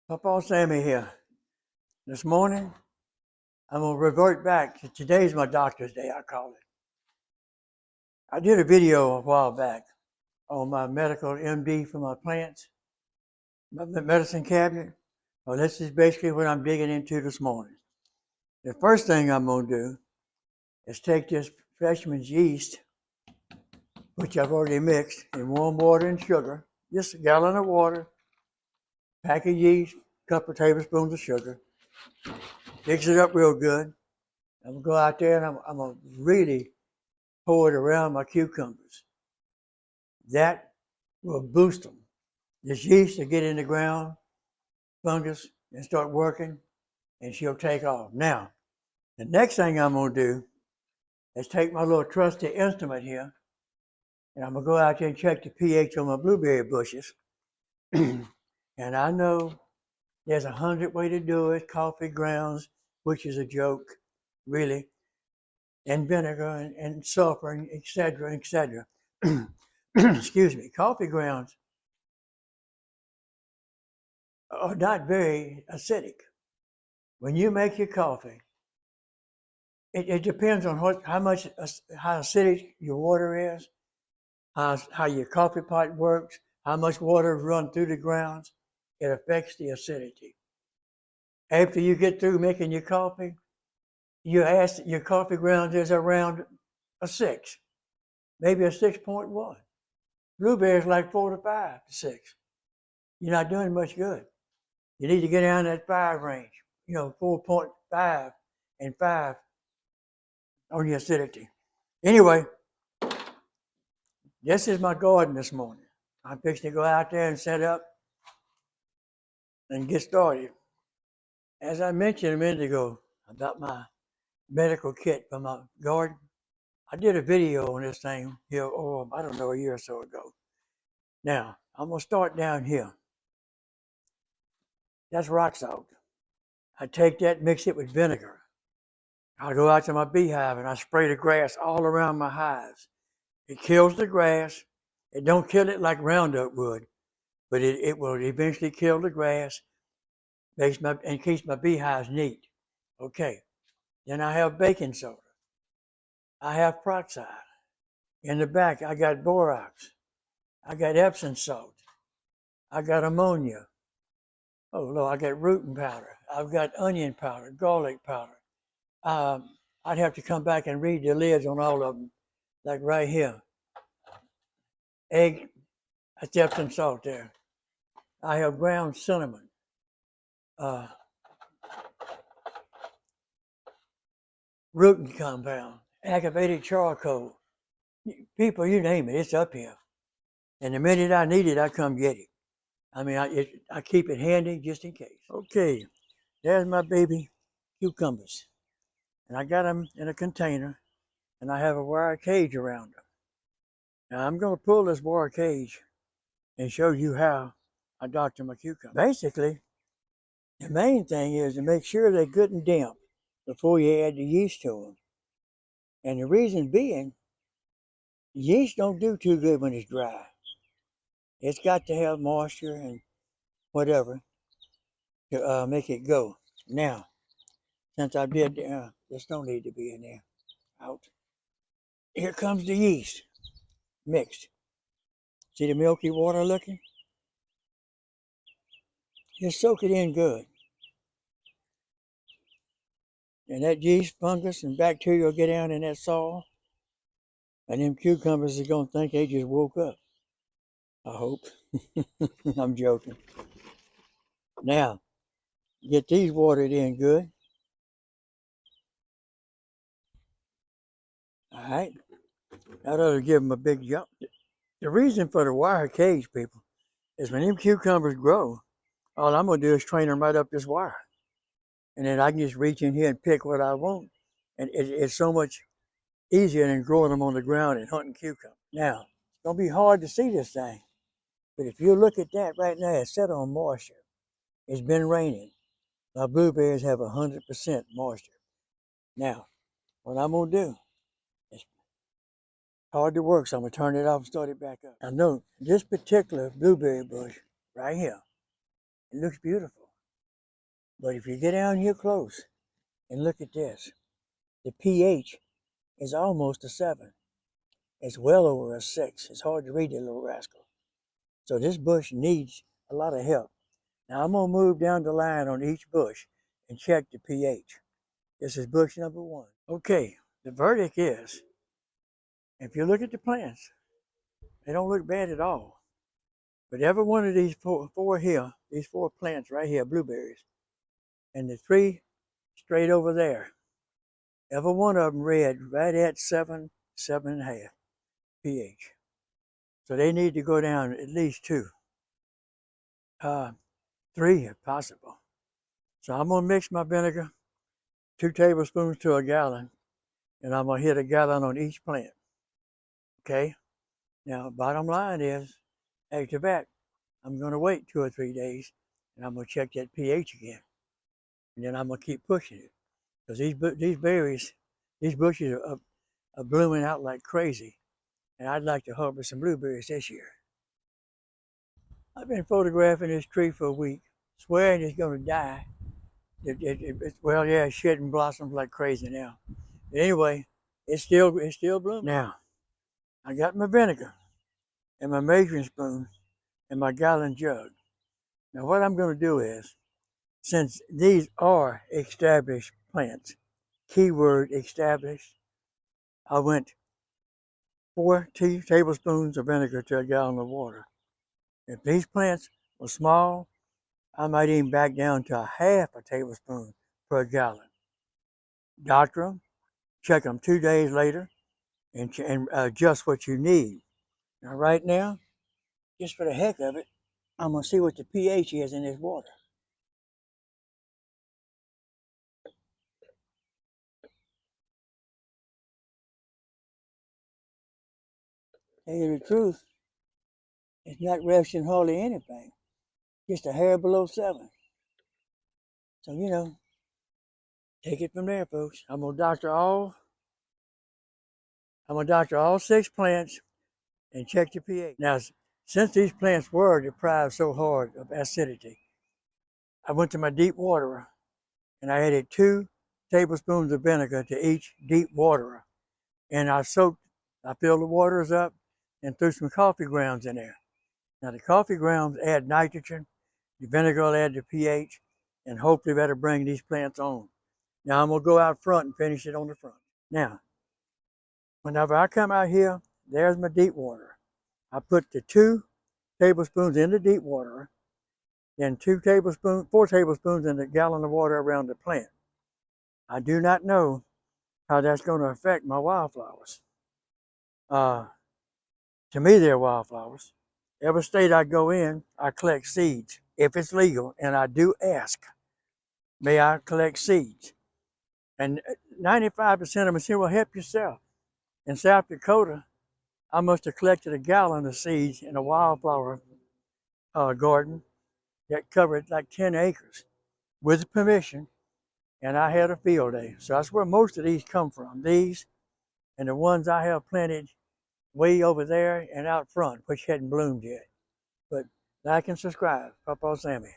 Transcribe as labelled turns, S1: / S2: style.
S1: Pawpaw Sammy here. This morning, I'm going to revert back to today's my doctor's day, I call it. I did a video a while back on my medical MD for my plants, my medicine cabinet. Well, this is basically what I'm digging into this morning. The first thing I'm going to do is take this freshman's yeast, which I've already mixed in warm water and sugar, just a gallon of water, pack of yeast, couple of tablespoons of sugar, mix it up real good. I'm going to go out there and I'm going to really pour it around my cucumbers. That will boost them. This yeast will get in the ground, fungus, and start working, and she'll take off. Now, the next thing I'm going to do is take my little trusty instrument here, and I'm going to go out there and check the pH on my blueberry bushes. And I know there's 100 ways to do it, coffee grounds, which is a joke, really, and vinegar and sulfur, and et cetera, et cetera. Excuse me, coffee grounds are not very acidic. When you make your coffee, it depends on how acidic your water is, how your coffee pot works, how much water runs through the grounds. It affects the acidity. After you get through making your coffee, you ask your coffee grounds is around a 6, maybe a 6.1. Blueberries like 4 to 5 to 6. You're not doing much good. You need to get down that 5 range, 4.5 and 5 on your acidity. Anyway, this is my garden this morning. I'm fixing to go out there and set up and get started. As I mentioned a minute ago about my medical kit for my garden, I did a video on this thing here, I don't know, a year or so ago. Now, I'm going to start down here. That's rock salt. I take that, mix it with vinegar. I go out to my beehive and I spray the grass all around my hives. It kills the grass. It don't kill it like Roundup would, but it will eventually kill the grass, and keeps my beehives neat. Okay. Then I have baking soda. I have peroxide. In the back, I got borax. I got Epsom salt. I got ammonia. Oh, Lord, I got rooting powder. I've got onion powder, garlic powder. I'd have to come back and read the lids on all of them, like right here. Egg, that's Epsom salt there. I have ground cinnamon. Rooting compound, activated charcoal. People, you name it, it's up here. And the minute I need it, I come get it. I mean, I keep it handy just in case. Okay, there's my baby cucumbers. And I got them in a container, and I have a wire cage around them. Now I'm going to pull this wire cage and show you how I doctor my cucumbers. Basically, the main thing is to make sure they're good and damp before you add the yeast to them. And the reason being, yeast don't do too good when it's dry. It's got to have moisture and whatever to make it go. Now, since I did, this don't need to be in there. Out. Here comes the yeast, mixed. See the milky water looking? Just soak it in good. And that yeast, fungus, and bacteria will get down in that soil. And them cucumbers are going to think they just woke up. I hope. I'm joking. Now, get these watered in good. All right. That ought to give them a big jump. The reason for the wire cage, people, is when them cucumbers grow, all I'm going to do is train them right up this wire. And then I can just reach in here and pick what I want. And it's so much easier than growing them on the ground and hunting cucumbers. Now, it's going to be hard to see this thing. But if you look at that right now, it's set on moisture. It's been raining. My blueberries have 100% moisture. Now, what I'm going to do, it's hard to work, so I'm going to turn it off and start it back up. I know this particular blueberry bush right here, it looks beautiful. But if you get down here close and look at this, the pH is almost a 7. It's well over a 6. It's hard to read that little rascal. So this bush needs a lot of help. Now I'm going to move down the line on each bush and check the pH. This is bush number 1. Okay, the verdict is, if you look at the plants, they don't look bad at all. But every one of these four here, these 4 plants right here, blueberries, and the 3 straight over there, every one of them read right at 7, 7.5 pH. So they need to go down at least 2, 3 if possible. So I'm going to mix my vinegar, 2 tablespoons to a gallon, and I'm going to hit a gallon on each plant. Okay? Now, bottom line is, after that, I'm going to wait 2 or 3 days, and I'm going to check that pH again. And then I'm going to keep pushing it. Because these berries, these bushes are blooming out like crazy. And I'd like to harvest some blueberries this year. I've been photographing this tree for a week, swearing it's going to die. Well, yeah, it's shedding blossoms like crazy now. But anyway, it's still blooming. Now, I got my vinegar and my measuring spoon and my gallon jug. Now, what I'm going to do is, since these are established plants, keyword established, I went 4 tablespoons of vinegar to a gallon of water. If these plants were small, I might even back down to a half a tablespoon per gallon. Doctor them, check them 2 days later, and adjust what you need. Now, right now, just for the heck of it, I'm going to see what the pH is in this water. Tell you the truth, it's not rushing hardly anything, just a hair below 7. So, take it from there, folks. I'm going to doctor all 6 plants and check the pH. Now, since these plants were deprived so hard of acidity, I went to my deep waterer and I added 2 tablespoons of vinegar to each deep waterer. And I filled the waters up and threw some coffee grounds in there. Now the coffee grounds add nitrogen, the vinegar will add the pH, and hopefully that'll bring these plants on. Now I'm gonna go out front and finish it on the front. Now, whenever I come out here, there's my deep water. I put the 2 tablespoons in the deep water, then 4 tablespoons in the gallon of water around the plant. I do not know how that's going to affect my wildflowers. To me, they're wildflowers. Every state I go in, I collect seeds. If it's legal, and I do ask, may I collect seeds? And 95% of them say, well, help yourself. In South Dakota, I must have collected a gallon of seeds in a wildflower garden that covered like 10 acres with permission, and I had a field day. So that's where most of these come from. These and the ones I have planted way over there and out front, which hadn't bloomed yet. But like and subscribe. Pawpaw Sammy.